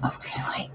Okay, wait.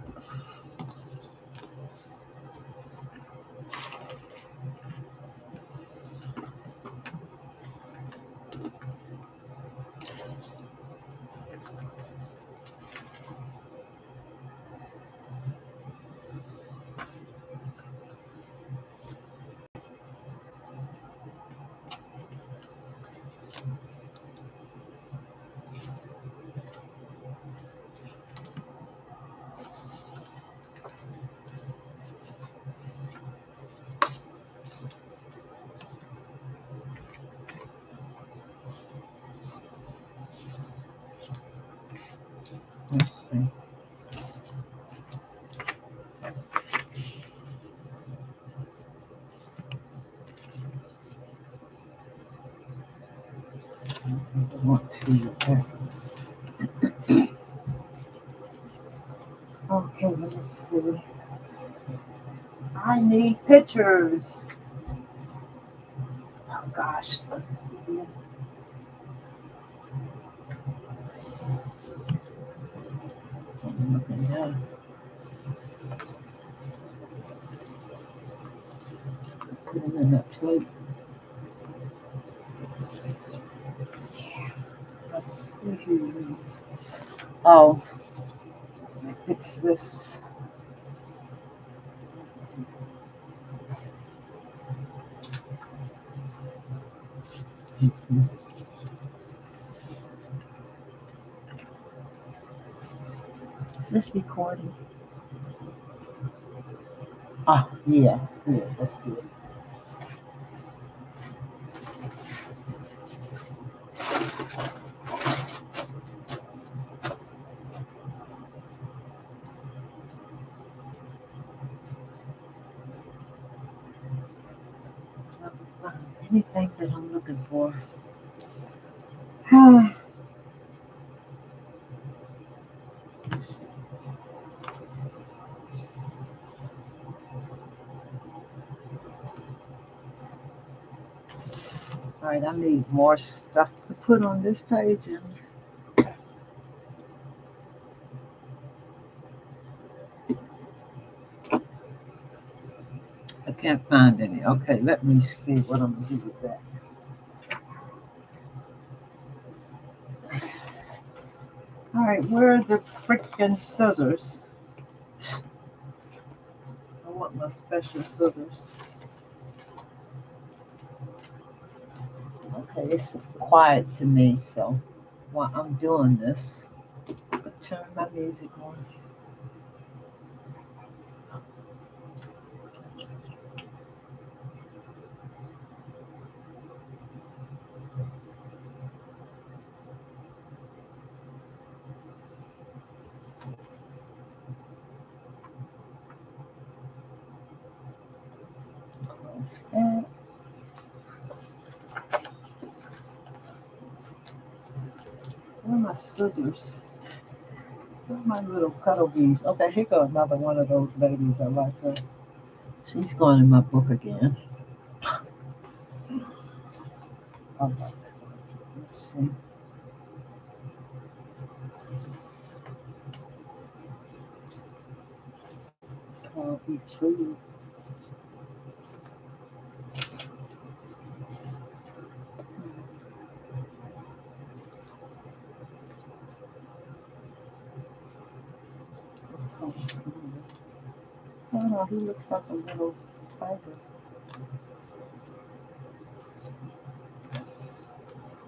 Let's see. I want to. Okay, let's see. I need pictures. Oh gosh, let's see. I'm looking down. Put it in that plate. Yeah, let's see. Oh, let me fix this. Is this recording? Ah, yeah, good. That's good. Anything that I'm looking for. All right, I need more stuff to put on this page. And I can't find any. Okay, let me see what I'm gonna do with that. All right, where are the freaking scissors? I want my special scissors. Okay, it's quiet to me, so while I'm doing this, I'll turn my music on. Close that. Where are my scissors? Where are my little cuddle bees? Okay, here goes another one of those ladies. I like her. She's going in my book again. Okay, let's see. It's called Eat Food. It's called Food. I don't know, he looks like a little tiger.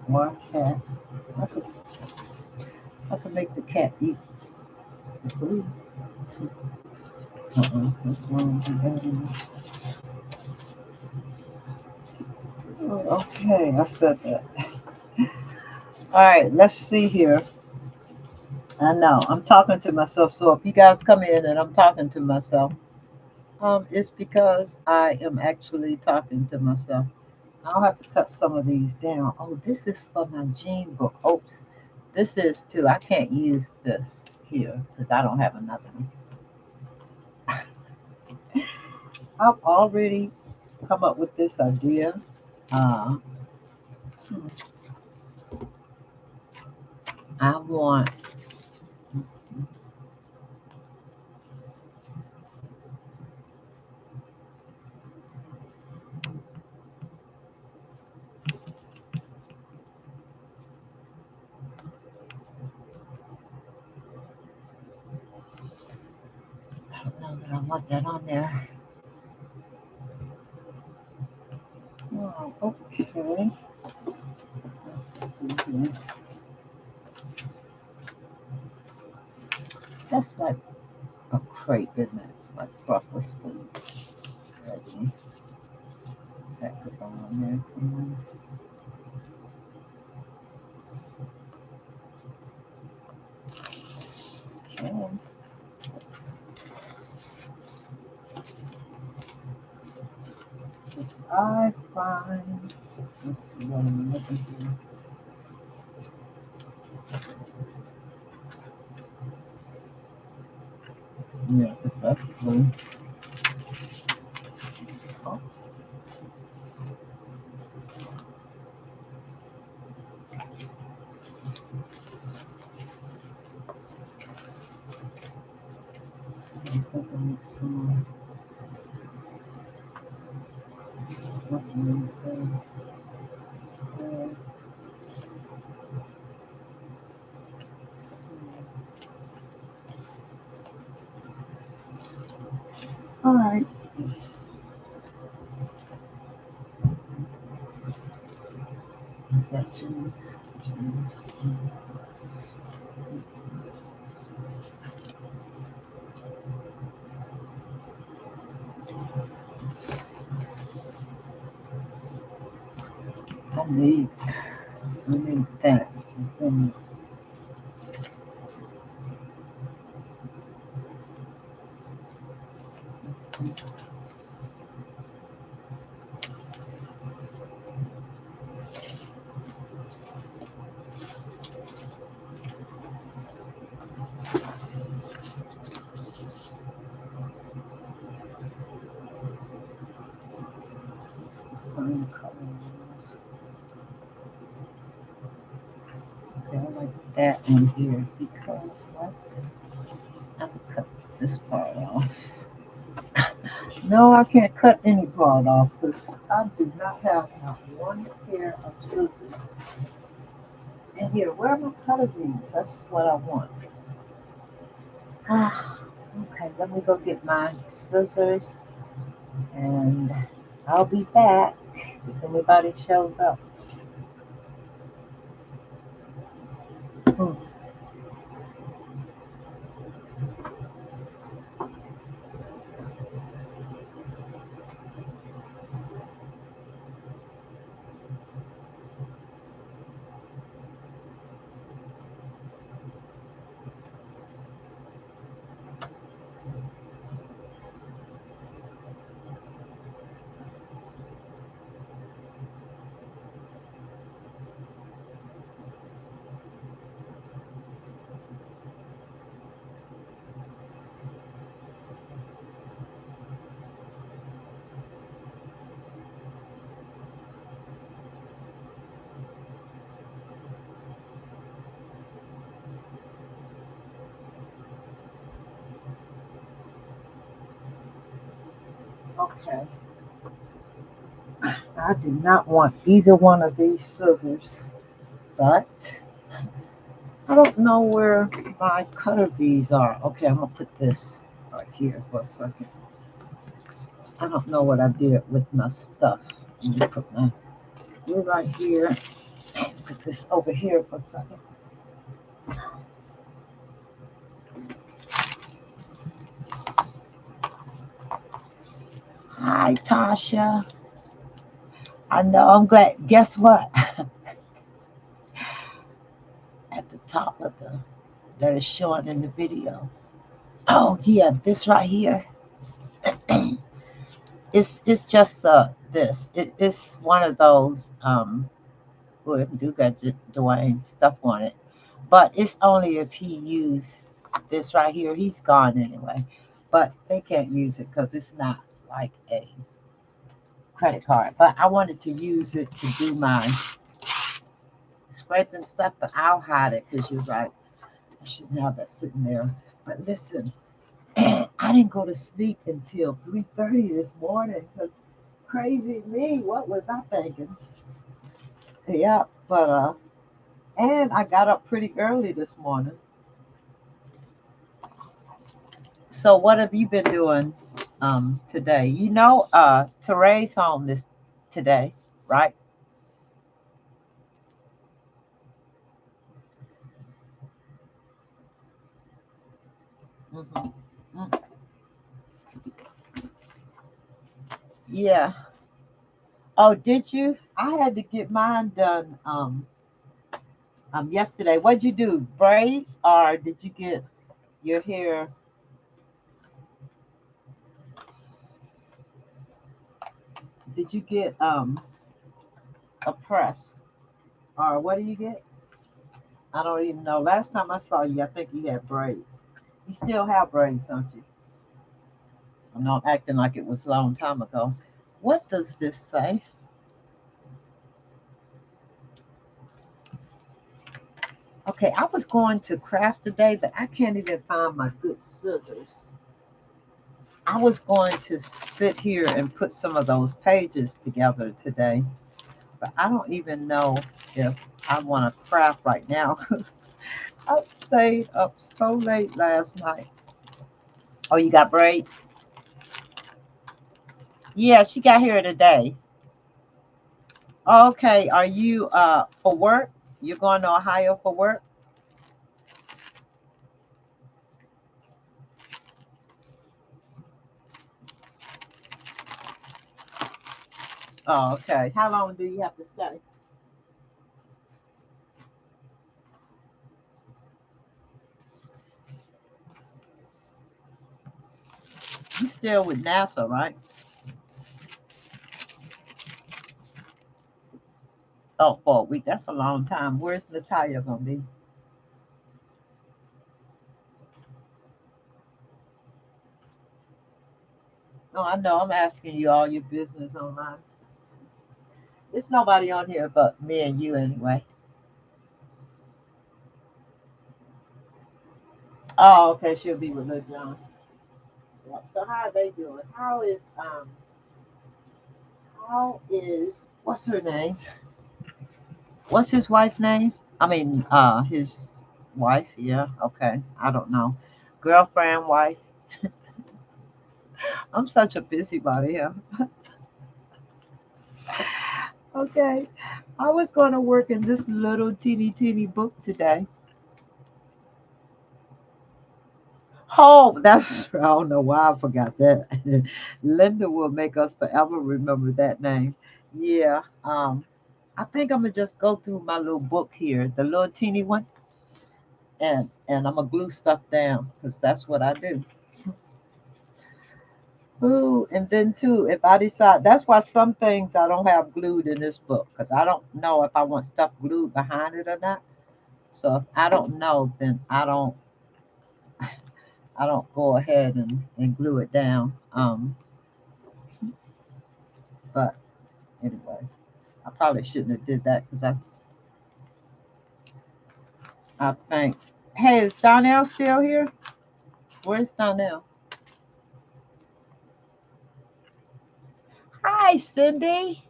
Or a cat. I could make the cat eat the food. That's wrong with oh, okay, I said that. All right, let's see here. I know. I'm talking to myself. So if you guys come in and I'm talking to myself, it's because I am actually talking to myself. I'll have to cut some of these down. Oh, this is for my gene book. Oops. This is too. I can't use this here because I don't have another one. I've already come up with this idea. Uh, I want, I don't know that I want that on there. Oh, okay. Let's see here. That's like a crepe, isn't it? Like breakfast food. Ready. That could go on there somewhere. Okay. If I find, let's see what I'm looking for. Yeah, because that's blue. Oops. I think I need some nothing in there. All right. Is that James? James. I need that. And some colors. Okay, I like that one here because what? I can cut this part off. No, I can't cut any part off because I do not have not one pair of scissors in here. Where are my cutter beads? That's what I want. Ah, okay, let me go get my scissors and I'll be back if anybody shows up. Hmm, okay. I do not want either one of these scissors, but I don't know where my cutter bees are. Okay, I'm gonna put this right here for a second. I don't know what I did with my stuff. Let me put my glue right here. Put this over here for a second. Hi, Tasha. I know. I'm glad. Guess what? At the top of the that is showing in the video. Oh yeah, this right here. It's just this. It's one of those well, do got Dwayne stuff on it, but it's only if he used this right here. He's gone anyway, but they can't use it because it's not like a credit card. But I wanted to use it to do my scraping stuff, but I'll hide it because you're right. I shouldn't have that sitting there. But listen, I didn't go to sleep until 3:30 this morning because crazy me, what was I thinking? Yeah, but and I got up pretty early this morning. So what have you been doing today? Teray's home this today, right? Hmm. Mm, yeah. Oh, did you? I had to get mine done yesterday. What'd you do? Braids or did you get your hair? Did you get a press? Or what do you get? I don't even know. Last time I saw you, I think you had braids. You still have braids, don't you? I'm not acting like it was a long time ago. What does this say? Okay, I was going to craft today, but I can't even find my good scissors. I was going to sit here and put some of those pages together today, but I don't even know if I want to craft right now. I stayed up so late last night. Oh, you got braids? Yeah, she got here today. Okay, are you for work? You're going to Ohio for work? Oh, okay. How long do you have to stay? You still with NASA, right? Oh, for a week. That's a long time. Where's Natalia gonna be? No, I know. I'm asking you all your business online. It's nobody on here but me and you anyway. Oh, okay. She'll be with Lil John. Yep. So how are they doing? How is what's her name? What's his wife name? I mean, his wife. Yeah. Okay. I don't know. Girlfriend, wife. I'm such a busybody. Yeah. Okay. I was going to work in this little teeny book today. Oh, that's I don't know why I forgot that. Linda will make us forever remember that name. Yeah. I think I'm gonna just go through my little book here, the little teeny one, and I'm gonna glue stuff down because that's what I do. Ooh, and then too, if I decide, that's why some things I don't have glued in this book because I don't know if I want stuff glued behind it or not. So if I don't know, then I don't go ahead and glue it down. But anyway, I probably shouldn't have did that because I think. Hey, is Donnell still here? Where's Donnell? Hi, Cindy.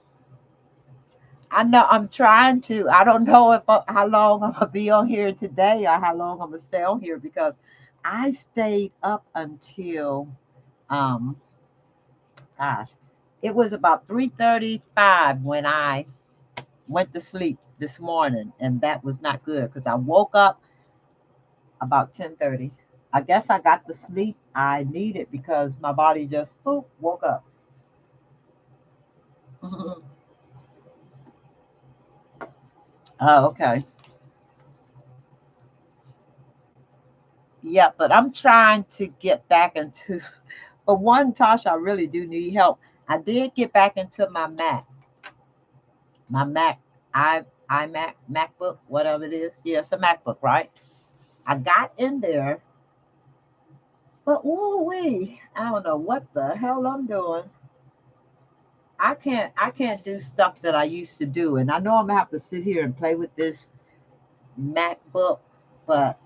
I know I'm trying to. I don't know if how long I'm gonna be on here today or how long I'm gonna stay on here because I stayed up until um gosh, it was about 3:35 when I went to sleep this morning, and that was not good because I woke up about 10:30. I guess I got the sleep I needed because my body just boop woke up. Oh, okay. Yeah, but I'm trying to get back into. For one, Tasha, I really do need help. I did get back into my Mac, iMac, MacBook, whatever it is. Yeah, it's a MacBook, right? I got in there, but ooh wee, I don't know what the hell I'm doing. I can't do stuff that I used to do, and I know I'm gonna have to sit here and play with this MacBook, but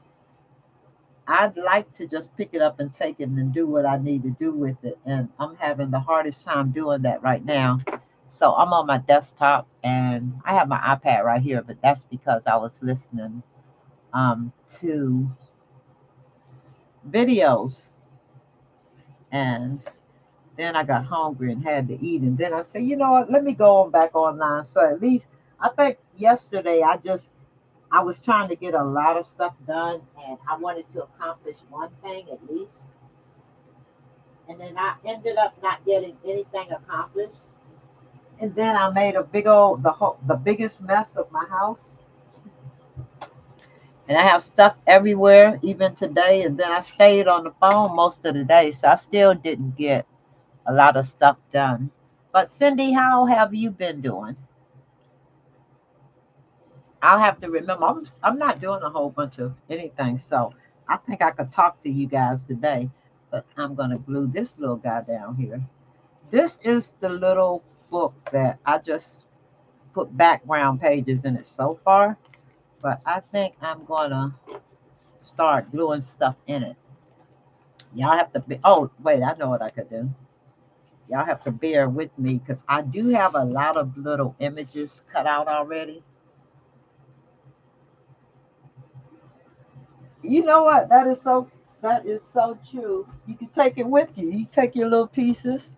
I'd like to just pick it up and take it and do what I need to do with it. And I'm having the hardest time doing that right now. So I'm on my desktop and I have my iPad right here, but that's because I was listening to videos, and then I got hungry and had to eat. And then I said, you know what, let me go on back online. So at least I think yesterday I was trying to get a lot of stuff done and I wanted to accomplish one thing at least. And then I ended up not getting anything accomplished. And then I made a big old the biggest mess of my house, and I have stuff everywhere, even today. And then I stayed on the phone most of the day, so I still didn't get a lot of stuff done. But Cindy, how have you been doing? I'll have to remember. I'm not doing a whole bunch of anything, so I think I could talk to you guys today. But I'm gonna glue this little guy down here. This is the little book that I just put background pages in it so far, but I think I'm gonna start gluing stuff in it. Y'all have to be, oh, wait, I know what I could do. Y'all have to bear with me because I do have a lot of little images cut out already. You know what? That is so true. You can take it with you. You take your little pieces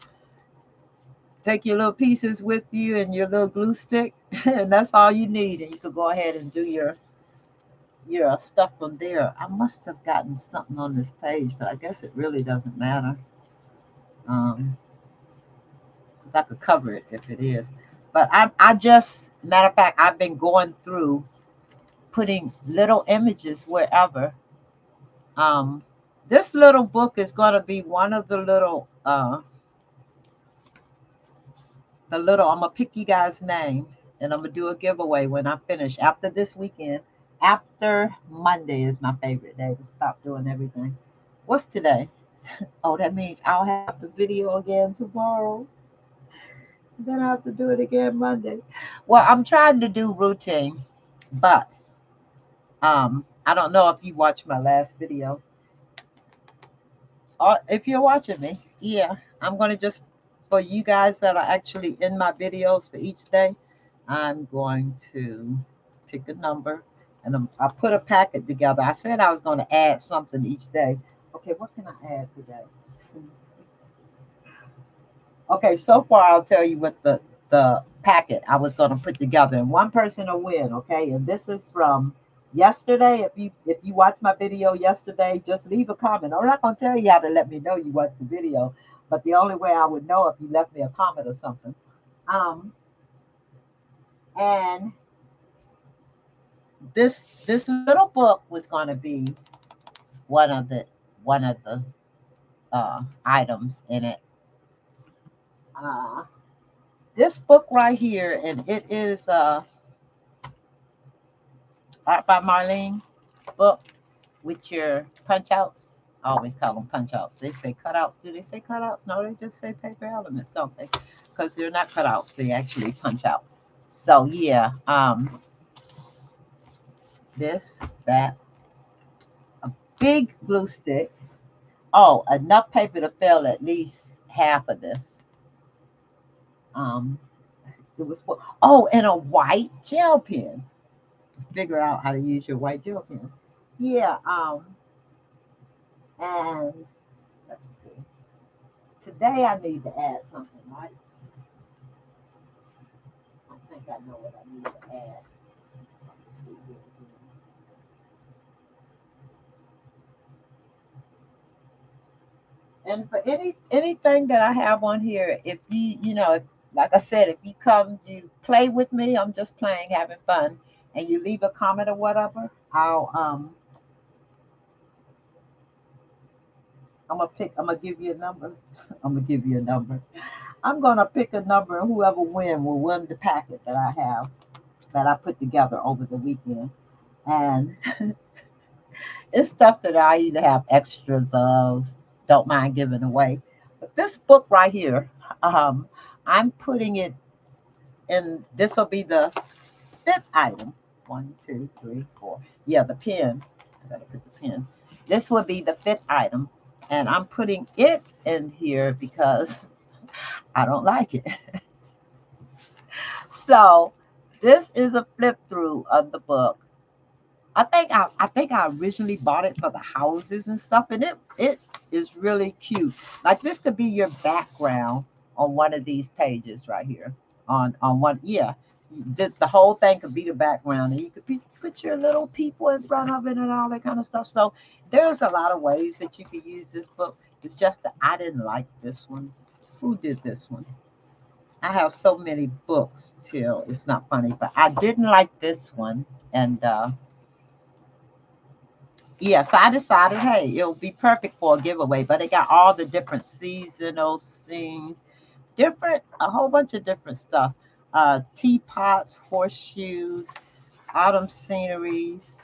with you and your little glue stick, and that's all you need. And you could go ahead and do your stuff from there. I must have gotten something on this page, but I guess it really doesn't matter. Um, because I could cover it if it is. But I just, matter of fact, I've been going through putting little images wherever. Um, this little book is going to be one of the little. I'm gonna pick you guys' name, and I'm gonna do a giveaway when I finish after this weekend. After Monday is my favorite day to stop doing everything. What's today? Oh, that means I'll have the video again tomorrow. Then I have to do it again Monday. Well, I'm trying to do routine, but I don't know if you watched my last video. Or if you're watching me, yeah, I'm gonna just for you guys that are actually in my videos for each day, I'm going to pick a number and I put a packet together. I said I was going to add something each day. Okay, what can I add today? Okay, so far I'll tell you what the packet I was going to put together, and one person will win. Okay, and this is from yesterday. If you watched my video yesterday, just leave a comment. I'm not going to tell you how to let me know you watched the video, but the only way I would know if you left me a comment or something. Um, and this little book was going to be one of the items in it. Uh, this book right here, and it is Art by Marlene book with your punch outs. I always call them punch outs. They say cutouts. Do they say cutouts? No, they just say paper elements, don't they? Because they're not cutouts. They actually punch out. So yeah, this, that, a big glue stick. Oh, enough paper to fill at least half of this. Um, it was oh, and a white gel pen. Figure out how to use your white gel pen. Yeah. And let's see. Today I need to add something, right? I think I know what I need to add. Let's see here. And for anything that I have on here, if if, like I said, if you come, you play with me. I'm just playing, having fun, and you leave a comment or whatever. I'm gonna give you a number. I'm gonna give you a number. I'm gonna pick a number, and whoever win will win the packet that I have that I put together over the weekend. And it's stuff that I either have extras of, don't mind giving away. But this book right here, um, I'm putting it in. This will be the fifth item. One, two, three, four. Yeah, the pen. I gotta put the pen. This would be the fifth item, and I'm putting it in here because I don't like it. So this is a flip through of the book. I think I originally bought it for the houses and stuff, and it is really cute. Like this could be your background on one of these pages right here. On one, yeah. The whole thing could be the background, and you could put your little people in front of it and all that kind of stuff. So there's a lot of ways that you could use this book. It's just that I didn't like this one. Who did this one? I have so many books till it's not funny, but I didn't like this one, and yeah, so I decided, hey, it'll be perfect for a giveaway. But it got all the different seasonal scenes, different, a whole bunch of different stuff. Teapots, horseshoes, autumn sceneries.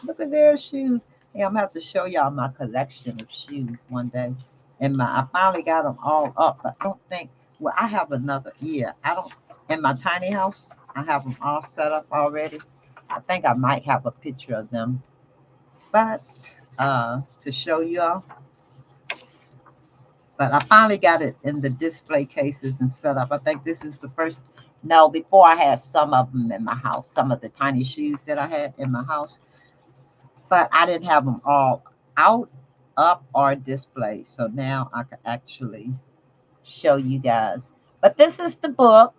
Look at their shoes. Hey, I'm gonna have to show y'all my collection of shoes one day. And I finally got them all up, but I don't think. Well, I have another. Yeah, I don't. In my tiny house, I have them all set up already. I think I might have a picture of them, but to show you all. But I finally got it in the display cases and set up. I think this is the first. No, before I had some of them in my house, some of the tiny shoes that I had in my house, but I didn't have them all out, up, or displayed. So now I can actually show you guys. But this is the book.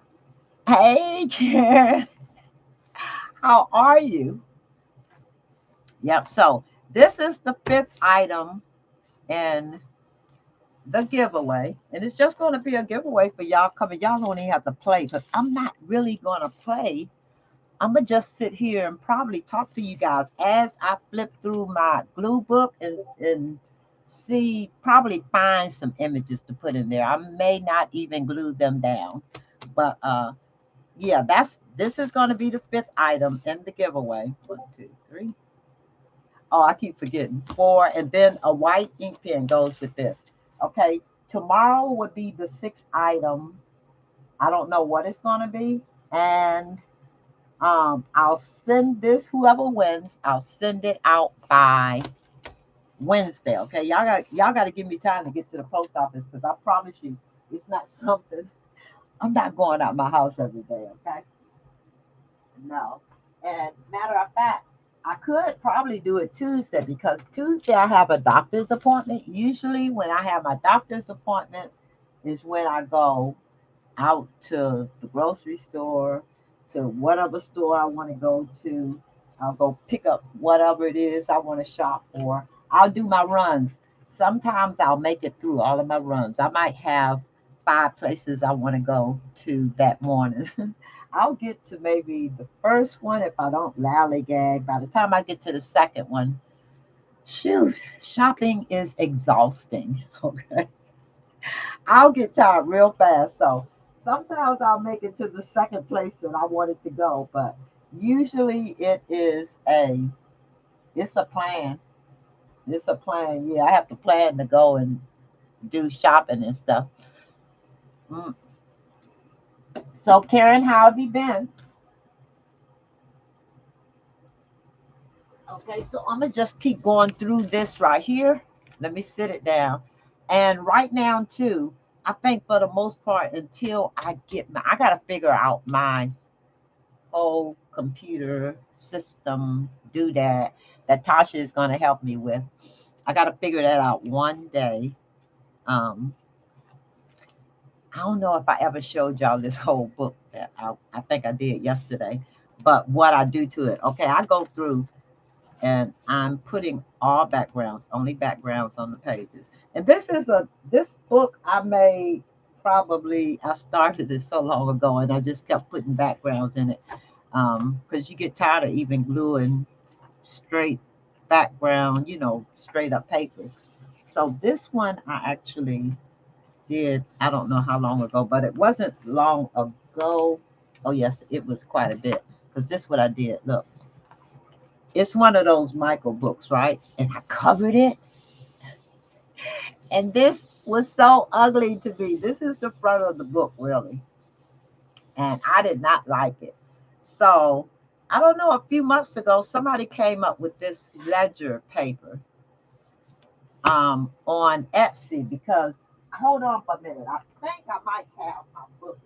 Hey, Karen, how are you? Yep. So this is the fifth item in the giveaway, and it's just going to be a giveaway for y'all coming. Y'all don't even have to play because I'm not really going to play. I'm gonna just sit here and probably talk to you guys as I flip through my glue book and see, probably find some images to put in there. I may not even glue them down, but yeah, this is going to be the fifth item in the giveaway. One, two, three. Oh, I keep forgetting. Four, and then a white ink pen goes with this. Okay, tomorrow would be the sixth item. I don't know what it's going to be. And I'll send this, whoever wins, I'll send it out by Wednesday. Okay, y'all got to give me time to get to the post office because I promise you, it's not something. I'm not going out my house every day. Okay, no. And matter of fact, I could probably do it Tuesday because Tuesday I have a doctor's appointment. Usually, when I have my doctor's appointments, is when I go out to the grocery store, to whatever store I want to go to. I'll go pick up whatever it is I want to shop for. I'll do my runs. Sometimes I'll make it through all of my runs. I might have 5 places I want to go to that morning. I'll get to maybe the first one if I don't lollygag. By the time I get to the second one, shoot, shopping is exhausting. Okay. I'll get tired real fast. So sometimes I'll make it to the second place that I wanted to go, but usually it's a plan. It's a plan. Yeah, I have to plan to go and do shopping and stuff. Mm. So Karen, how have you been? Okay, so I'm gonna just keep going through this right here. Let me sit it down. And right now too, I think for the most part, until I gotta figure out my whole computer system do that Tasha is going to help me with. I got to figure that out one day. Um, I don't know if I ever showed y'all this whole book that I think I did yesterday, but what I do to it. Okay, I go through and I'm putting all backgrounds, only backgrounds on the pages. And this book I made probably I started it so long ago and I just kept putting backgrounds in it because you get tired of even gluing straight background, straight up papers. So this one I actually did, I don't know how long ago, but it wasn't long ago. Oh, yes, it was quite a bit. Because this is what I did. Look, it's one of those Michael books, right? And I covered it. And this was so ugly to me. This is the front of the book, really. And I did not like it. So I don't know, a few months ago, somebody came up with this ledger paper on Etsy because, hold on for a minute, I think I might have my book.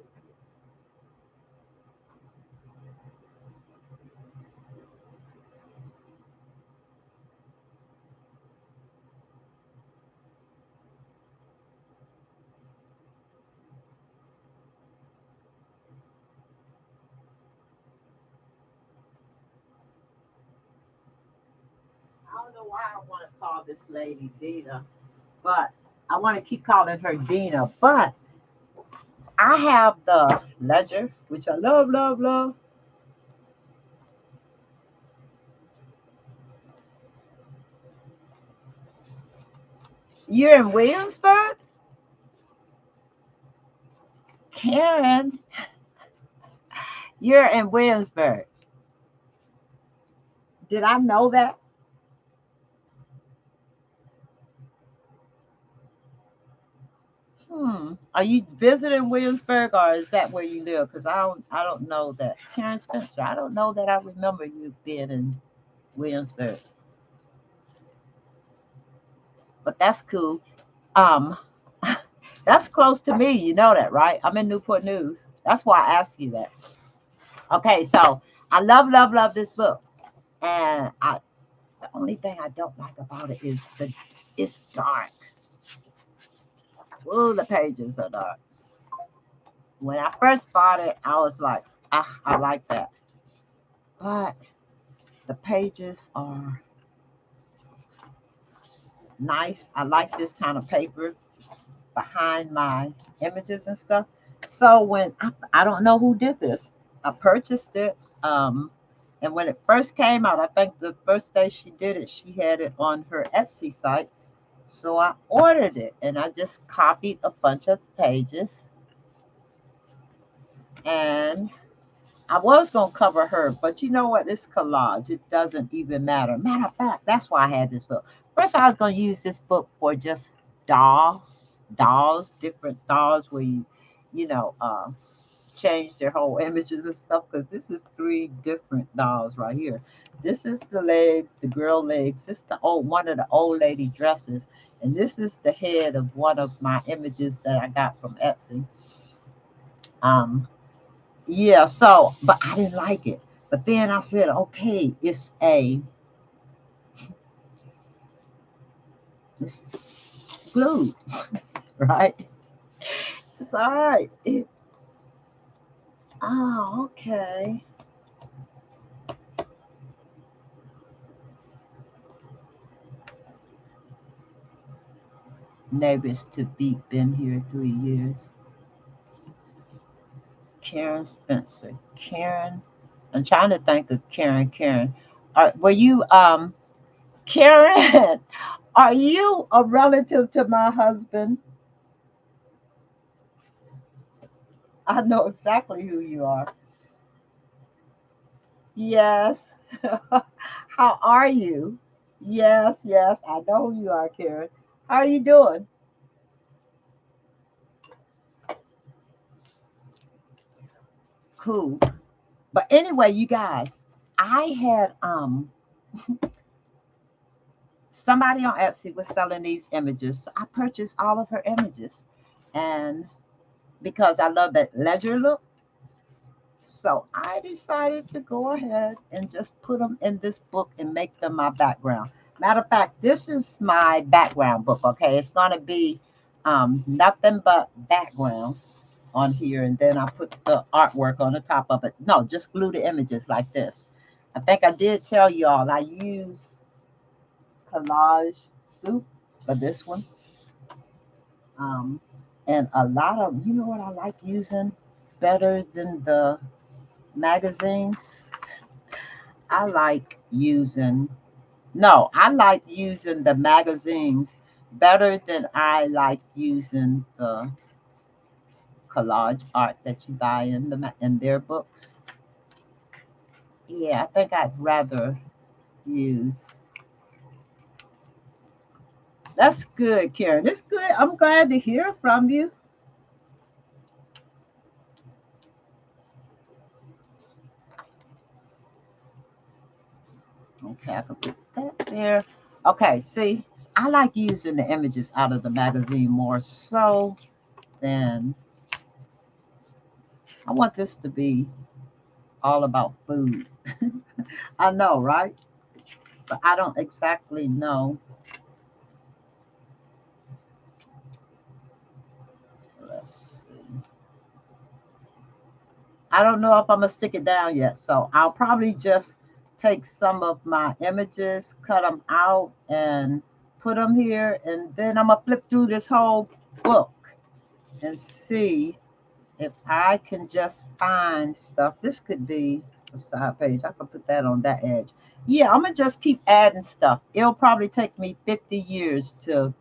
I don't know why I want to call this lady Dina, but I want to keep calling her Dina. But I have the ledger, which I love, love, love. You're in Williamsburg? Karen, you're in Williamsburg. Did I know that? Are you visiting Williamsburg or is that where you live? Because I don't know that. Karen Spencer, I don't know that I remember you being in Williamsburg. But that's cool. Um that's close to me, you know that, right? I'm in Newport News. That's why I asked you that. Okay, so I love, love, love this book. And the only thing I don't like about it is it's dark. Ooh, the pages are dark. When I first bought it, I was like, ah, I like that. But the pages are nice. I like this kind of paper behind my images and stuff. So when I don't know who did this, I purchased it. And when it first came out, I think the first day she did it, she had it on her Etsy site. So I ordered it and I just copied a bunch of pages and I was gonna cover her, but you know what? It's collage. It doesn't even matter. Matter of fact, that's why I had this book. First, I was gonna use this book for just dolls, different dolls where you know, change their whole images and stuff. Because this is three different dolls right here. This is the legs, the girl legs. This is the old one of the old lady dresses, and this is the head of one of my images that I got from Etsy. Um, yeah, so, but I didn't like it. But then I said, okay, it's glued, right? It's all right. Oh, okay. Neighbors to be been here 3 years. Karen Spencer. Karen. I'm trying to think of Karen. Were you Karen? Are you a relative to my husband? I know exactly who you are. Yes. How are you? Yes, yes, I know who you are, Karen. How are you doing? Cool. But anyway, you guys, I had somebody on Etsy was selling these images. So I purchased all of her images. And because I love that ledger look, so I decided to go ahead and just put them in this book and make them my background. Matter of fact, this is my background book, okay? It's going to be nothing but background on here, and then I put the artwork on the top of it. No, just glue the images like this. I think I did tell y'all I use collage soup for this one. Um, and a lot of, you know what I like using better than the magazines? I like using, no, I like using the magazines better than I like using the collage art that you buy in their books. Yeah, I think I'd rather use. That's good, Karen. It's good. I'm glad to hear from you. Okay, I can put that there. Okay, see, I like using the images out of the magazine more so than I want this to be all about food. I know, right? But I don't exactly know. Let's see. I don't know if I'm gonna stick it down yet, so I'll probably just take some of my images, cut them out, and put them here, and then I'm gonna flip through this whole book and see if I can just find stuff. This could be a side page. I can put that on that edge. Yeah, I'm gonna just keep adding stuff. It'll probably take me 50 years to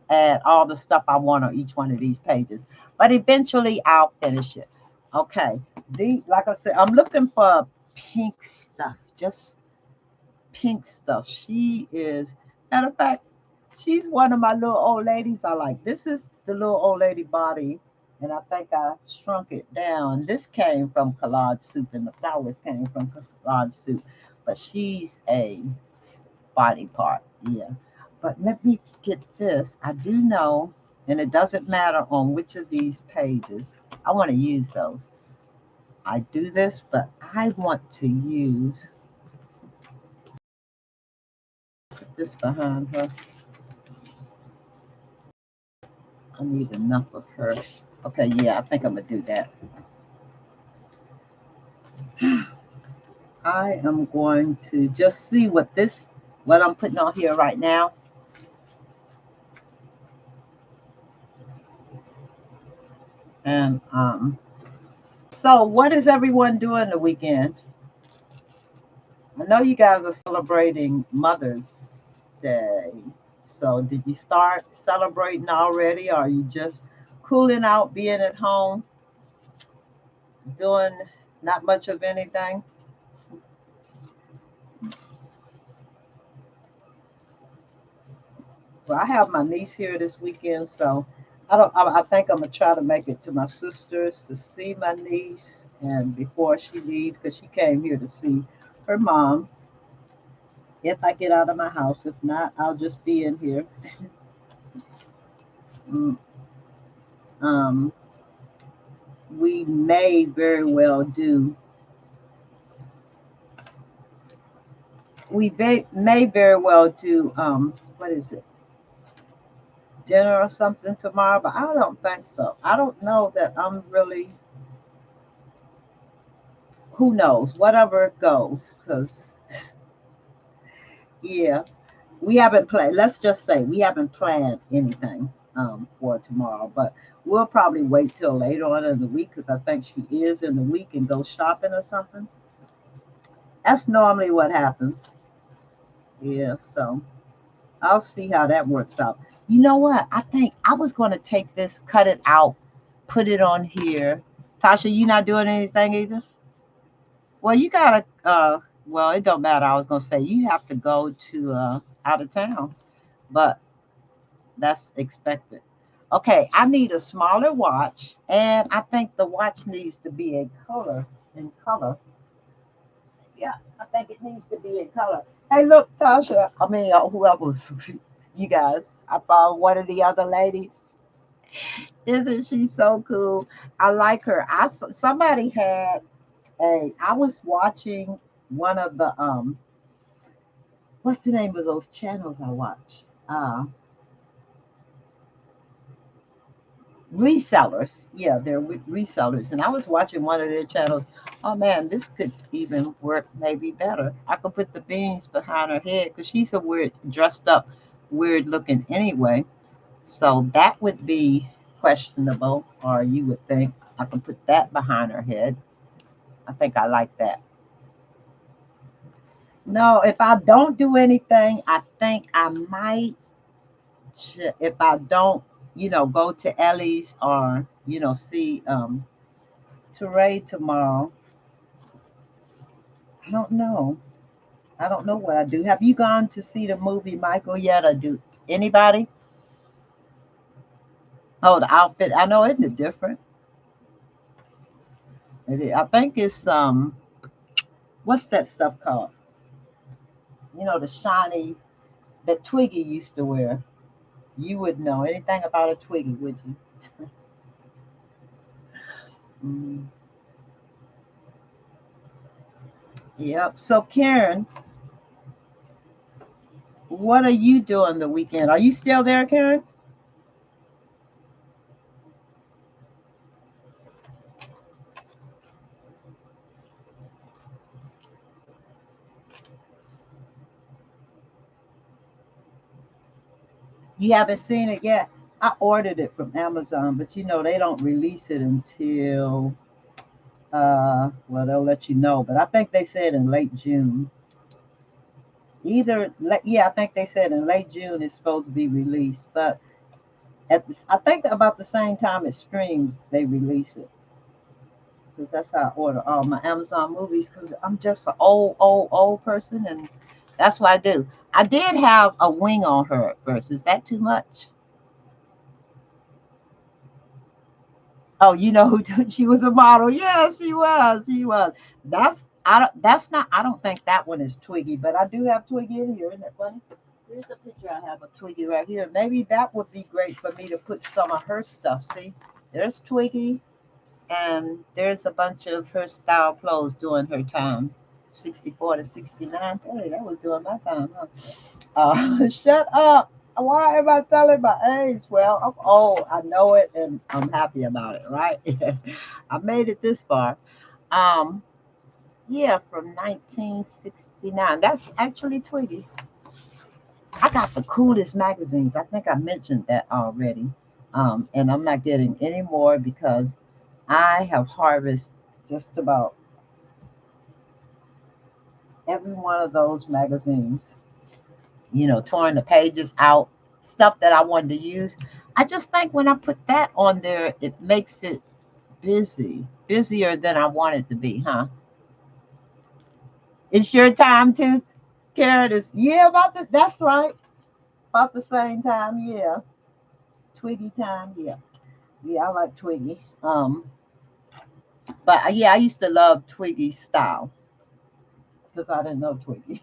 add all the stuff I want on each one of these pages, but eventually I'll finish it. Okay, these, like I said, I'm looking for pink stuff, just pink stuff. She is, matter of fact, she's one of my little old ladies I like. This is the little old lady body, and I think I shrunk it down. This came from collage soup, and the flowers came from collage soup, but she's a body part. Yeah. But let me get this. I do know, and it doesn't matter on which of these pages. I want to use those. I do this, but I want to use put this behind her. I need enough of her. Okay, yeah, I think I'm gonna do that. I am going to just see what I'm putting on here right now. And so what is everyone doing the weekend? I know you guys are celebrating Mother's Day. So did you start celebrating already? Or are you just cooling out, being at home, doing not much of anything? Well, I have my niece here this weekend, so I don't. I think I'm gonna try to make it to my sister's to see my niece, and before she leaves, because she came here to see her mom. If I get out of my house, if not, I'll just be in here. Mm, Um, we may very well do. We may very well do. What is it? Dinner or something tomorrow, but I don't think so. I don't know that I'm really. Who knows? Whatever it goes, because yeah, we haven't planned. Let's just say we haven't planned anything for tomorrow, but we'll probably wait till later on in the week because I think she is in the week and go shopping or something. That's normally what happens. Yeah, so I'll see how that works out. You know what? I think I was going to take this, cut it out, put it on here. Tasha, you not doing anything either? Well, you gotta. Well, it don't matter. I was gonna say you have to go to out of town, but that's expected. Okay, I need a smaller watch, and I think the watch needs to be in color. In color, yeah, I think it needs to be in color. Hey, look, Tasha. I mean, whoever, you guys. I found one of the other ladies. Isn't she so cool? I like her. Somebody had a. I was watching one of the what's the name of those channels I watch? Resellers. Yeah, they're resellers. And I was watching one of their channels. Oh man, this could even work maybe better. I could put the beans behind her head because she's a weird, dressed up, weird looking anyway. So that would be questionable, or you would think I could put that behind her head. I think I like that. No, if I don't do anything, I think I might. if I don't, go to Ellie's or, see Teray tomorrow, I don't know. I don't know what I do. Have you gone to see the movie Michael yet, or do anybody? Oh, the outfit. I know, isn't it different? I think it's what's that stuff called? The shiny that Twiggy used to wear. You would know anything about a Twiggy, would you? Mm, yep. So Karen, what are you doing the weekend? Are you still there, Karen? You haven't seen it yet? I ordered it from Amazon, but they don't release it until well, they'll let you know, but I think they said in late June. Yeah, I think they said in late June it's supposed to be released, but I think about the same time it streams, they release it. Because that's how I order all my Amazon movies. Because I'm just an old person, and that's what I do. I did have a wing on her at first. Is that too much? Oh, she was a model. Yeah, she was. She was. That's I don't. That's not. I don't think that one is Twiggy, but I do have Twiggy in here. Isn't that funny? Here's a picture. I have a Twiggy right here. Maybe that would be great for me to put some of her stuff. See, there's Twiggy, and there's a bunch of her style clothes during her time, 64 to 69. Hey, that was during my time, huh? Shut up. Why am I telling my age? Well, I'm old. I know it, and I'm happy about it, right? I made it this far. Um, yeah, from 1969. That's actually Twiggy. I got the coolest magazines. I think I mentioned that already. And I'm not getting any more because I have harvested just about every one of those magazines, torn the pages out, stuff that I wanted to use. I just think when I put that on there, it makes it busier than I want it to be, huh? It's your time too, Karen. Is yeah, that's right. About the same time, yeah. Twiggy time, yeah. Yeah, I like Twiggy. But yeah, I used to love Twiggy style because I didn't know Twiggy.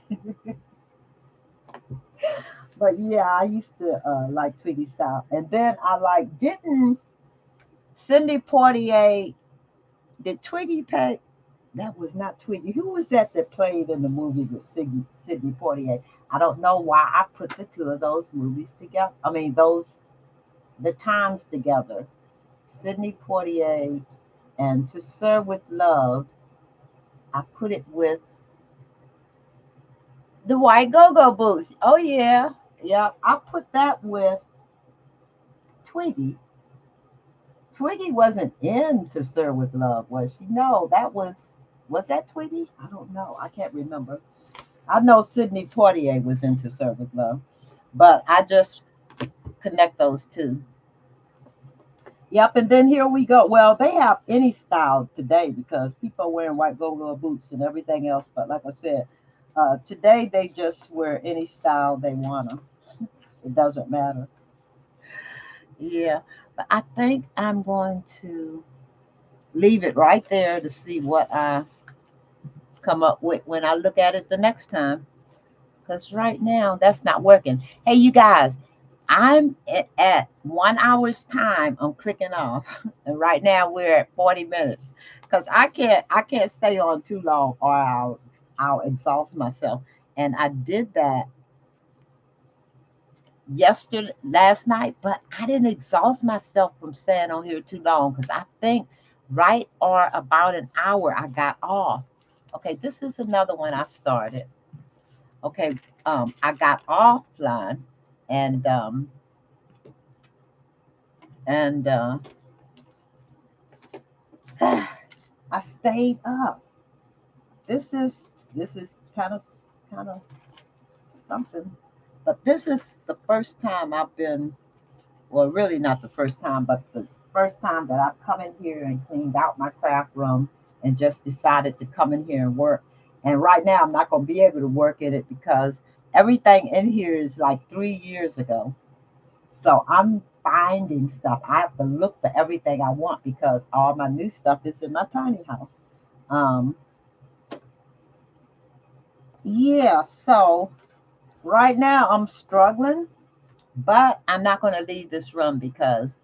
But yeah, I used to like Twiggy style. And then I like, didn't Cindy Poitier, did Twiggy pay? That was not Twiggy. Who was that played in the movie with Sidney Poitier? I don't know why I put the two of those movies together. I mean, the times together. Sidney Poitier and To Serve with Love. I put it with the White Go-Go Boots. Oh yeah, yeah. I put that with Twiggy. Twiggy wasn't in To Serve with Love, was she? No, was that Twiggy? I don't know. I can't remember. I know Sidney Poitier was in To Serve with Love, but I just connect those two. Yep, and then here we go. Well, they have any style today because people are wearing white go-go boots and everything else. But like I said, today they just wear any style they wanna. It doesn't matter. Yeah, but I think I'm going to leave it right there to see what I come up with when I look at it the next time. Because right now that's not working. Hey, you guys, I'm at 1 hour's time. I'm clicking off, and right now we're at 40 minutes. Because I can't stay on too long, or I'll exhaust myself. And I did that last night, but I didn't exhaust myself from staying on here too long because I think right or about an hour I got off. Okay, this is another one I started. Okay, I got offline and and I stayed up. This is this is kind of something. But this is the first time I've been, well, really not the first time, but the first time that I've come in here and cleaned out my craft room and just decided to come in here and work. And right now, I'm not going to be able to work in it because everything in here is like 3 years ago. So I'm finding stuff. I have to look for everything I want because all my new stuff is in my tiny house. Um, yeah, so right now I'm struggling, but I'm not going to leave this room because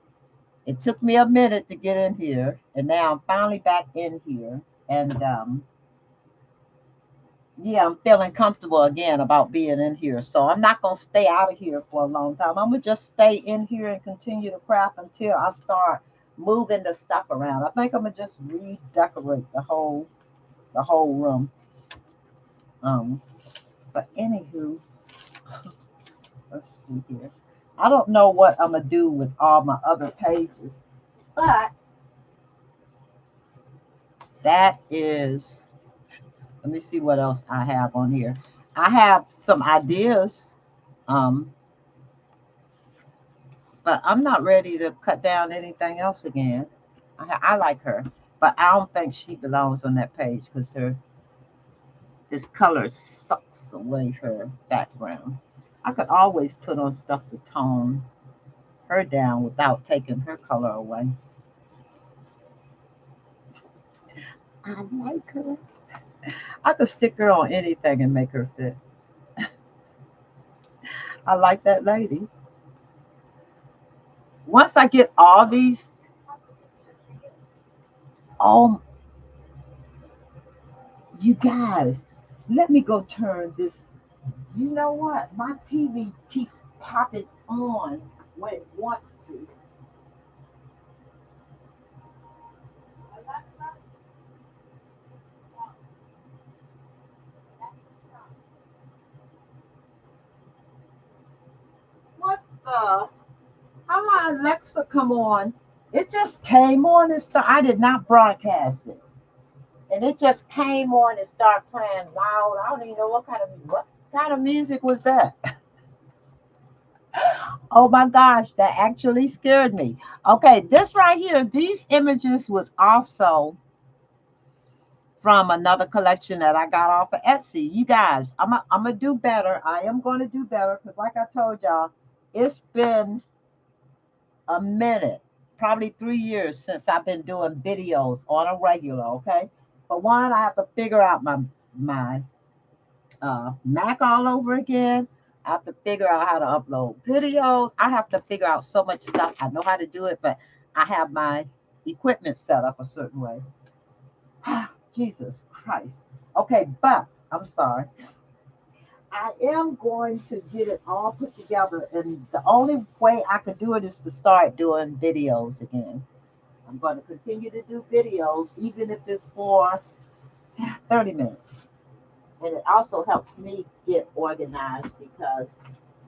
it took me a minute to get in here, and now I'm finally back in here. And yeah, I'm feeling comfortable again about being in here. So I'm not going to stay out of here for a long time. I'm going to just stay in here and continue to craft until I start moving the stuff around. I think I'm going to just redecorate the whole room. Um, but anywho, let's see here. I don't know what I'm going to do with all my other pages, but that is, let me see what else I have on here. I have some ideas, um, but I'm not ready to cut down anything else again. I like her, but I don't think she belongs on that page because her this color sucks away her background. I could always put on stuff to tone her down without taking her color away. I like her. I could stick her on anything and make her fit. I like that lady. Once I get all these, oh, you guys, let me go turn this. You know what? My TV keeps popping on when it wants to. Alexa, what the? How my Alexa come on? It just came on and start. I did not broadcast it, and it just came on and started playing loud. I don't even know what kind of music was that. Oh my gosh, that actually scared me. Okay, this right here, these images was also from another collection that I got off of Etsy. You guys, I'm gonna do better. I am going to do better because, like I told y'all, it's been a minute, probably 3 years since I've been doing videos on a regular. Okay, for one, I have to figure out my Mac all over again. I have to figure out how to upload videos. I have to figure out so much stuff. I know how to do it, but I have my equipment set up a certain way. Jesus Christ. Okay, but I'm sorry. I am going to get it all put together, and the only way I could do it is to start doing videos again. I'm going to continue to do videos, even if it's for 30 minutes. And it also helps me get organized because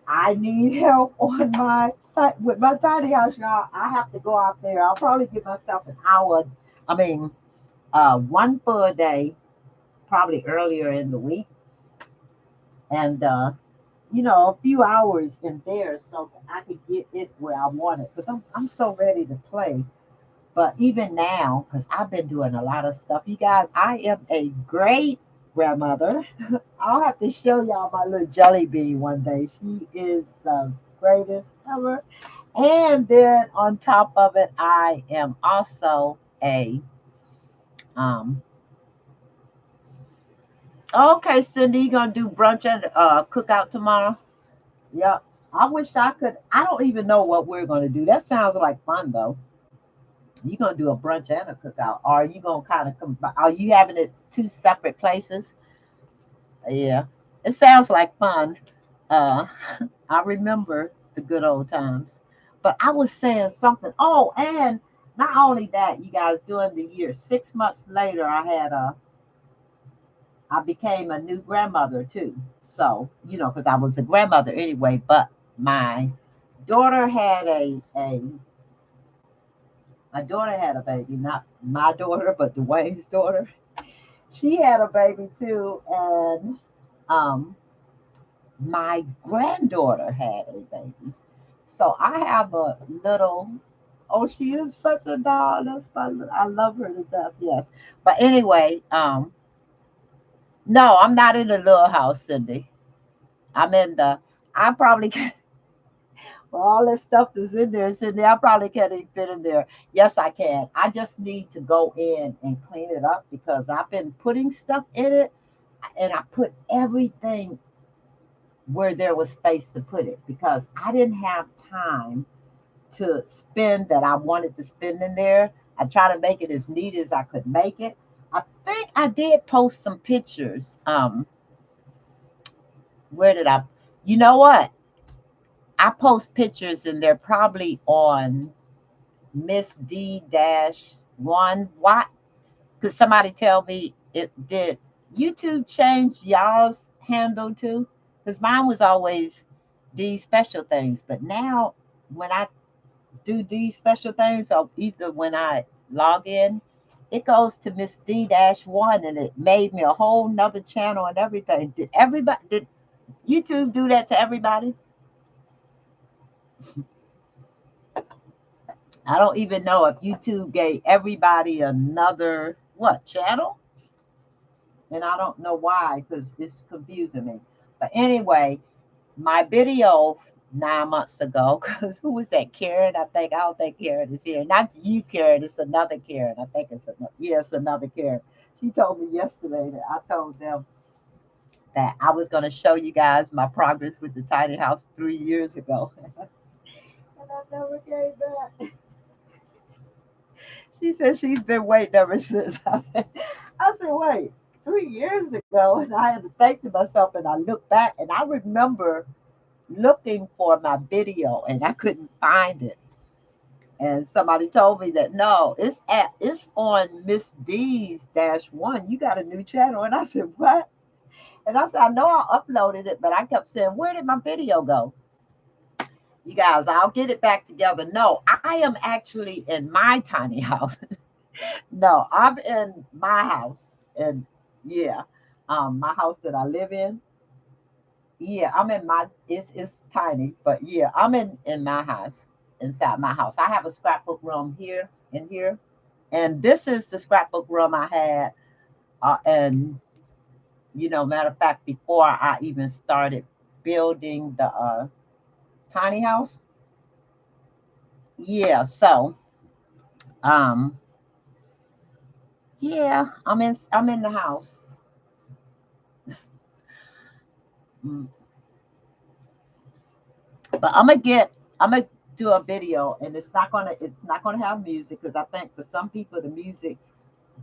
I need help on with my tiny house, y'all. I have to go out there. I'll probably give myself an hour. I mean, one for a day, probably earlier in the week, and a few hours in there so that I could get it where I want it. Because I'm so ready to play. But even now, because I've been doing a lot of stuff, you guys, I am a great grandmother. I'll have to show y'all my little jelly bean one day. She is the greatest ever. And then on top of it, I am also a um okay, Cindy, you gonna do brunch and cookout tomorrow? Yep. I wish I could. I don't even know what we're gonna do. That sounds like fun though. You gonna do a brunch and a cookout? Or are you gonna kind of combine? Are you having it two separate places? Yeah. It sounds like fun. Uh, I remember the good old times. But I was saying something. Oh, and not only that, you guys, during the year, 6 months later, I became a new grandmother too. So, because I was a grandmother anyway, but my daughter had my daughter had a baby, not my daughter, but Dwayne's daughter. She had a baby too, and um, my granddaughter had a baby. So I have a little. Oh, she is such a doll. That's fun. I love her to death. Yes, but anyway, no, I'm not in the little house, Cindy. I'm in the. I probably can't. Well, all this stuff that's in there, Cindy. I probably can't even fit in there. Yes, I can. I just need to go in and clean it up because I've been putting stuff in it, and I put everything where there was space to put it because I didn't have time to spend that I wanted to spend in there. I try to make it as neat as I could make it. I think I did post some pictures. Where did I? You know what? I post pictures and they're probably on Miss D dash one. Why? Could somebody tell me it did YouTube change y'all's handle too? Because mine was always D special things, but now when I do these special things, or either when I log in, it goes to Miss D dash one, and it made me a whole nother channel and everything. Did YouTube do that to everybody? I don't even know if YouTube gave everybody another what channel, and I don't know why because it's confusing me. But anyway, my video 9 months ago, because who was that? Karen, I don't think Karen is here. Not you, Karen. It's another Karen. I think it's another. Yes, another Karen. She told me yesterday that I told them that I was going to show you guys my progress with the tiny house 3 years ago, and I never came back. She said she's been waiting ever since. I said, wait, 3 years ago, and I had to think to myself, and I looked back, and I remember looking for my video and I couldn't find it. And somebody told me that no, it's on Miss D's dash one. You got a new channel. And I said, what? And I said, I know I uploaded it, but I kept saying, where did my video go? You guys, I'll get it back together. No, I am actually in my tiny house. No, I'm in my house. And yeah, my house that I live in. Yeah, I'm in my it's tiny, but yeah, I'm in my house, inside my house. I have a scrapbook room here in here, and this is the scrapbook room I had. And matter of fact, before I even started building the tiny house, yeah. So, um, yeah, I'm in the house. Mm, but I'm gonna do a video, and it's not gonna have music because I think for some people the music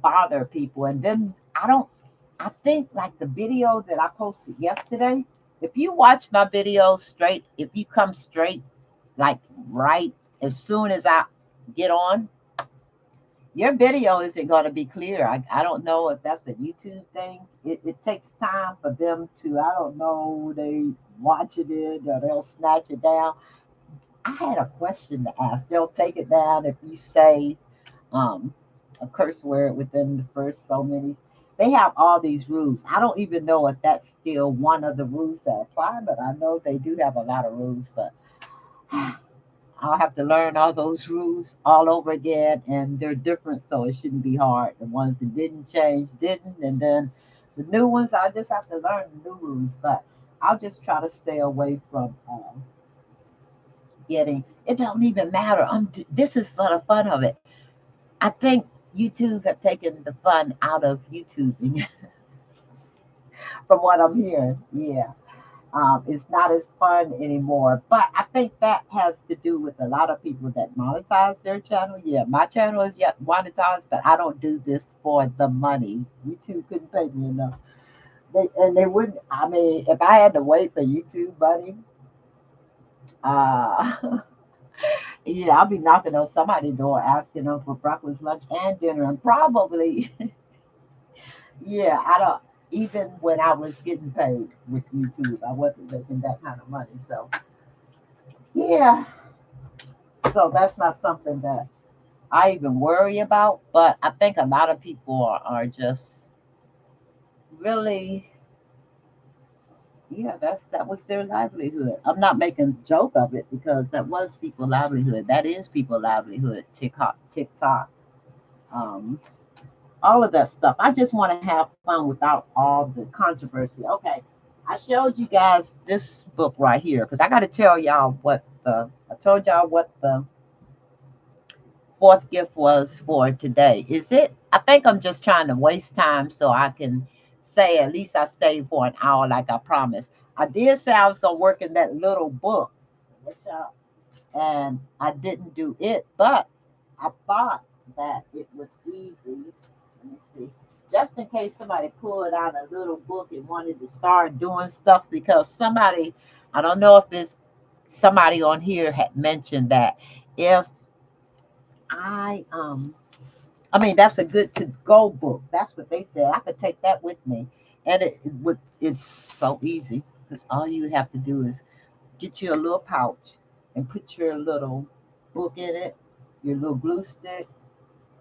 bother people. And then I think like the video that I posted yesterday, if you watch my video straight, if you come straight, like right as soon as I get on, your video isn't going to be clear. I don't know if that's a YouTube thing. It takes time for them to, I don't know, they watching it or they'll snatch it down. I had a question to ask. They'll take it down if you say um, a curse word within the first so many. They have all these rules. I don't even know if that's still one of the rules that apply, but I know they do have a lot of rules. But I'll have to learn all those rules all over again, and they're different, so it shouldn't be hard. The ones that didn't change didn't, and then the new ones, I just have to learn the new rules. But I'll just try to stay away from getting. It don't even matter. This is for the fun of it. I think YouTube have taken the fun out of YouTubing, from what I'm hearing. Yeah, it's not as fun anymore. But I think that has to do with a lot of people that monetize their channel. Yeah, my channel is yet monetized, but I don't do this for the money. YouTube couldn't pay me enough. They wouldn't. I mean, if I had to wait for YouTube money, uh, yeah, I'll be knocking on somebody's door asking them for breakfast, lunch, and dinner, and probably yeah, I don't. Even when I was getting paid with YouTube, I wasn't making that kind of money. So yeah, so that's not something that I even worry about. But I think a lot of people are just really, Yeah, that was their livelihood. I'm not making a joke of it because that was people's livelihood. That is people's livelihood. TikTok, um, all of that stuff. I just want to have fun without all the controversy. Okay, I showed you guys this book right here because I got to tell y'all what the I told y'all what the fourth gift was for today. Is it? I think I'm just trying to waste time so I can say at least I stayed for an hour like I promised. I did say I was gonna work in that little book, which and I didn't do it, but I thought that it was easy. Let me see. Just in case somebody pulled out a little book and wanted to start doing stuff because somebody, I don't know if it's somebody on here had mentioned that if I I mean, that's a good to go book. That's what they said. I could take that with me. And it's so easy because all you have to do is get you a little pouch and put your little book in it, your little glue stick.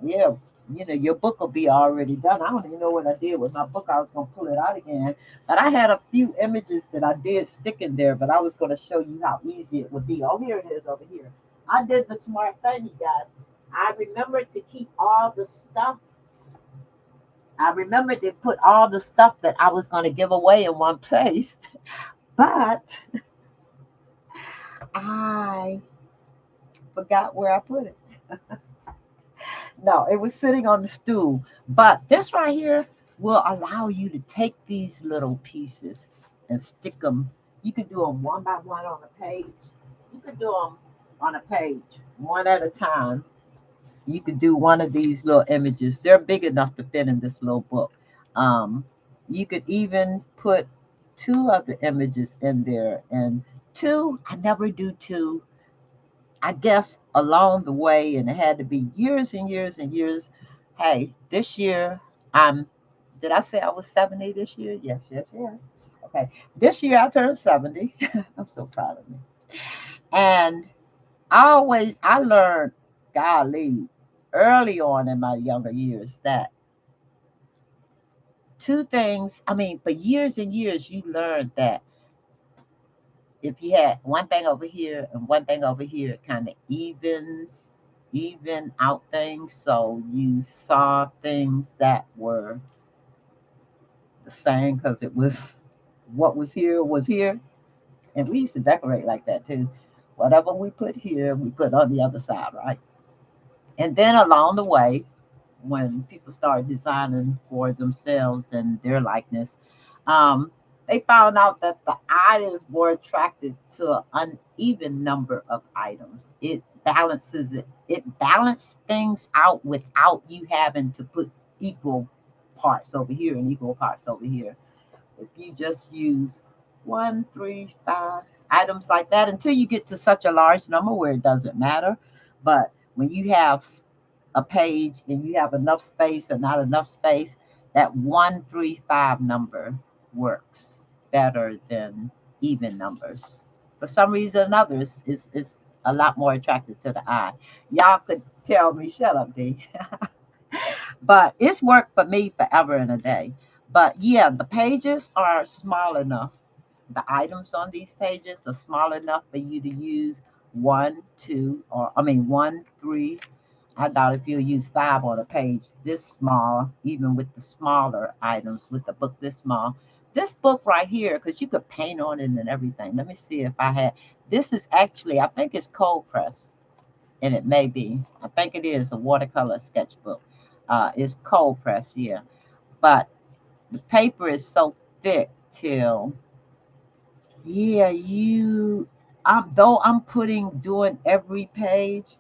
Yeah, your book will be already done. I don't even know what I did with my book. I was going to pull it out again. But I had a few images that I did stick in there, but I was going to show you how easy it would be. Oh, here it is over here. I did the smart thing, you guys. I remembered to keep all the stuff. I remembered to put all the stuff that I was going to give away in one place, but I forgot where I put it. No, it was sitting on the stool. But this right here will allow you to take these little pieces and stick them. You could do them one by one on a page. You could do them on a page, one at a time. You could do one of these little images. They're big enough to fit in this little book. Um, you could even put two of the images in there. And two, I never do two. I guess along the way, and it had to be years and years and years. Hey, this year, I'm, did I say I was 70 this year? Yes, yes, yes. Okay. This year I turned 70. I'm so proud of me. And I learned, golly, early on in my younger years that two things, I mean, for years and years, you learned that if you had one thing over here and one thing over here, it kind of even out things. So you saw things that were the same because it was what was here. And we used to decorate like that too. Whatever we put here, we put on the other side, right? And then along the way, when people started designing for themselves and their likeness, um, they found out that the eye is more attracted to an uneven number of items. It balances it. It balances things out without you having to put equal parts over here and equal parts over here. If you just use one, three, five items like that until you get to such a large number where it doesn't matter. But when you have a page and you have enough space and not enough space, that 135 number works better than even numbers. For some reason or another, it's a lot more attractive to the eye. Y'all could tell me, shut up, D. But it's worked for me forever and a day. But yeah, the pages are small enough. The items on these pages are small enough for you to use one, two, or I mean, one, three. I doubt if you'll use five on a page this small, even with the smaller items, with the book this small. This book right here, because you could paint on it and everything. Let me see if I had. This is actually, I think it's cold press, and it may be. I think it is a watercolor sketchbook. It's cold press, yeah. But the paper is so thick till, yeah, though I'm doing every page,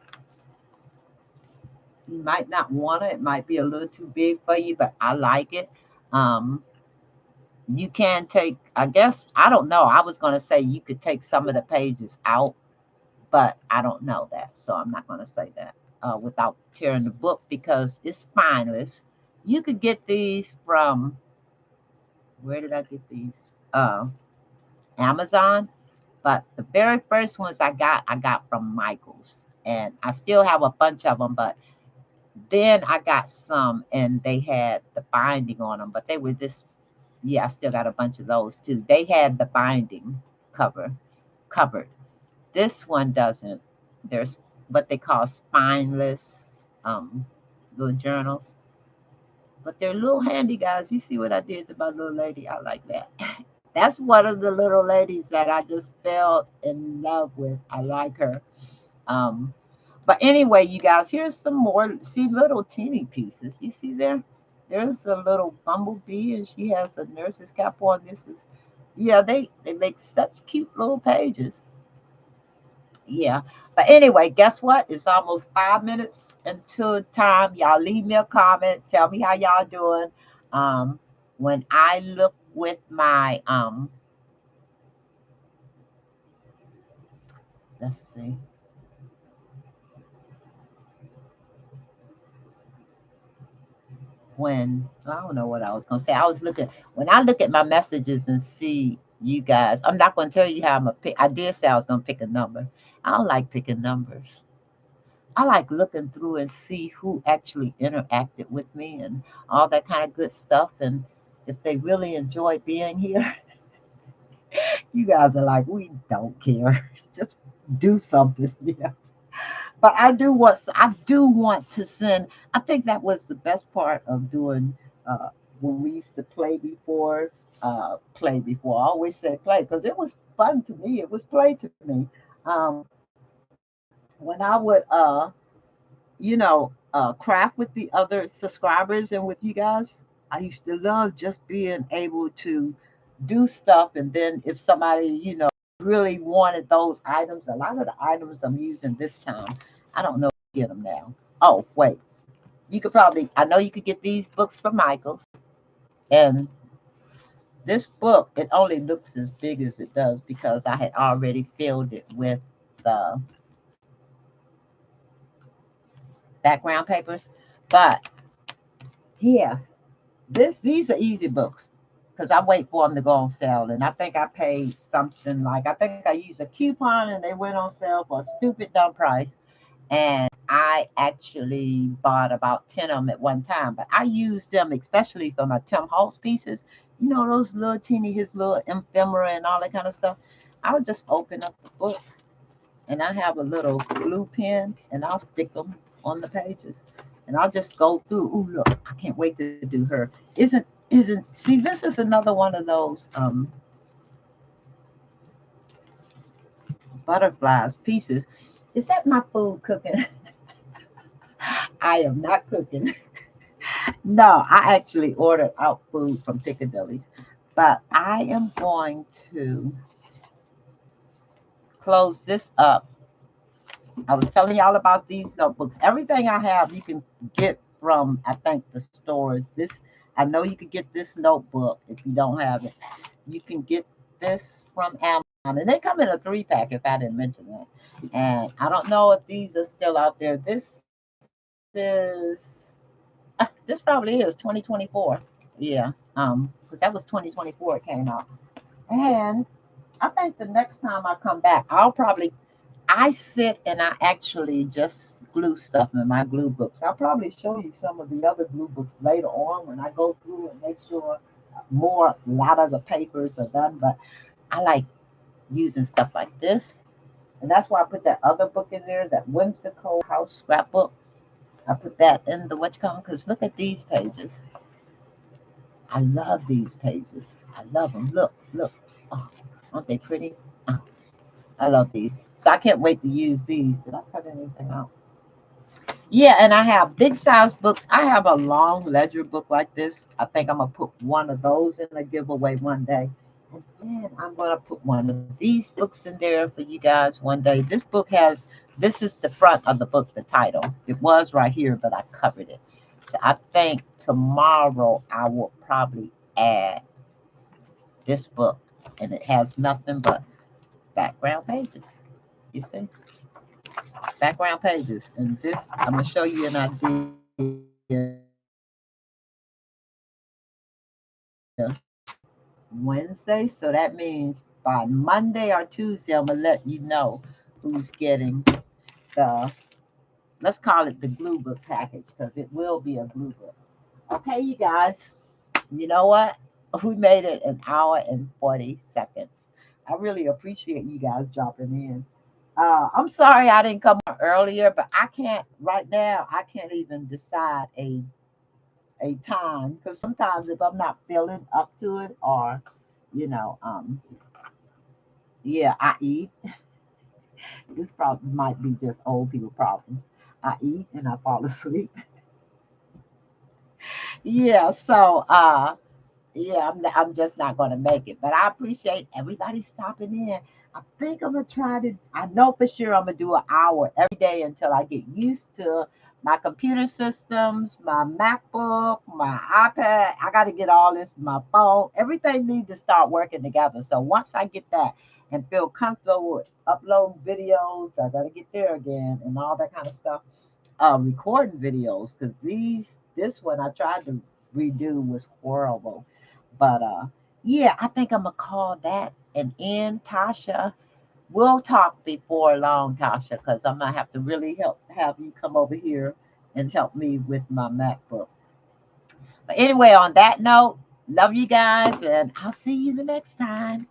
you might not want it. It might be a little too big for you, but I like it. Um, you can take, I guess, I don't know. I was going to say you could take some of the pages out, but I don't know that. So I'm not going to say that without tearing the book because it's spineless. You could get these from, where did I get these? Amazon. But the very first ones I got from Michael's. And I still have a bunch of them, but then I got some and they had the binding on them, but they were this. Yeah, I still got a bunch of those too. They had the binding cover covered. This one doesn't. There's what they call spineless little journals. But they're little handy, guys. You see what I did to my little lady? I like that. That's one of the little ladies that I just fell in love with. I like her. Um, but anyway, you guys, here's some more. See little teeny pieces. You see there? There's a little bumblebee, and she has a nurse's cap on. This is, yeah, they make such cute little pages. Yeah. But anyway, guess what? It's almost 5 minutes until time. Y'all leave me a comment. Tell me how y'all doing. Um, when I look with my let's see. When I don't know what I was gonna say. I was looking when I look at my messages and see you guys. I'm not gonna tell you how I'm gonna pick. I did say I was gonna pick a number. I don't like picking numbers. I like looking through and see who actually interacted with me and all that kind of good stuff. And if they really enjoy being here, you guys are like, we don't care. Just do something. Yeah. But I do want to send. I think that was the best part of doing when we used to play before. Play before. I always said play because it was fun to me. It was play to me. Um, when I would craft with the other subscribers and with you guys. I used to love just being able to do stuff. And then if somebody, really wanted those items, a lot of the items I'm using this time, I don't know if you get them now. Oh, wait. I know you could get these books from Michael's. And this book, it only looks as big as it does because I had already filled it with the background papers. But yeah, these are easy books because I wait for them to go on sale, and I think I paid something like I think I used a coupon and they went on sale for a stupid dumb price, and I actually bought about 10 of them at one time. But I used them especially for my Tim Holtz pieces. You know those little teeny his little ephemera and all that kind of stuff. I would just open up the book and I have a little blue pen and I'll stick them on the pages. And I'll just go through. Ooh, look, I can't wait to do her. Isn't see this is another one of those butterflies pieces. Is that my food cooking? I am not cooking. No, I actually ordered out food from Piccadilly's. But I am going to close this up. I was telling y'all about these notebooks. Everything I have, you can get from, I think, the stores. I know you could get this notebook if you don't have it. You can get this from Amazon. And they come in a 3-pack if I didn't mention that. And I don't know if these are still out there. This probably is 2024. Yeah. Because that was 2024 it came out. And I think the next time I come back, I sit and I actually just glue stuff in my glue books. I'll probably show you some of the other glue books later on when I go through and make sure a lot of the papers are done. But I like using stuff like this. And that's why I put that other book in there, that whimsical house scrapbook. I put that in the what you call because look at these pages. I love these pages. I love them. Look, look. Oh, aren't they pretty? Oh, I love these. So I can't wait to use these. Did I cut anything out? Yeah, and I have big size books. I have a long ledger book like this. I think I'm gonna put one of those in a giveaway one day. And then I'm gonna put one of these books in there for you guys one day. This is the front of the book, the title. It was right here, but I covered it. So I think tomorrow I will probably add this book. And it has nothing but background pages. You see? Background pages. And this, I'm going to show you an idea. Wednesday. So that means by Monday or Tuesday, I'm going to let you know who's getting the, let's call it the glue book package because it will be a glue book. Okay, you guys, you know what? We made it an hour and 40 seconds. I really appreciate you guys dropping in. I'm sorry I didn't come on earlier, but I can't right now. I can't even decide a time because sometimes if I'm not feeling up to it, or you know, yeah, I eat. This problem might be just old people problems. I eat and I fall asleep. Yeah, so yeah, I'm just not going to make it. But I appreciate everybody stopping in. I think I'm going to try to, I know for sure I'm going to do an hour every day until I get used to my computer systems, my MacBook, my iPad. I got to get all this, my phone. Everything needs to start working together. So once I get that and feel comfortable with uploading videos, I got to get there again and all that kind of stuff. Recording videos because this one I tried to redo was horrible. But yeah, I think I'm gonna call that an end, Tasha. We'll talk before long, Tasha, because I'm gonna have to really have you come over here and help me with my MacBook. But anyway, on that note, love you guys, and I'll see you the next time.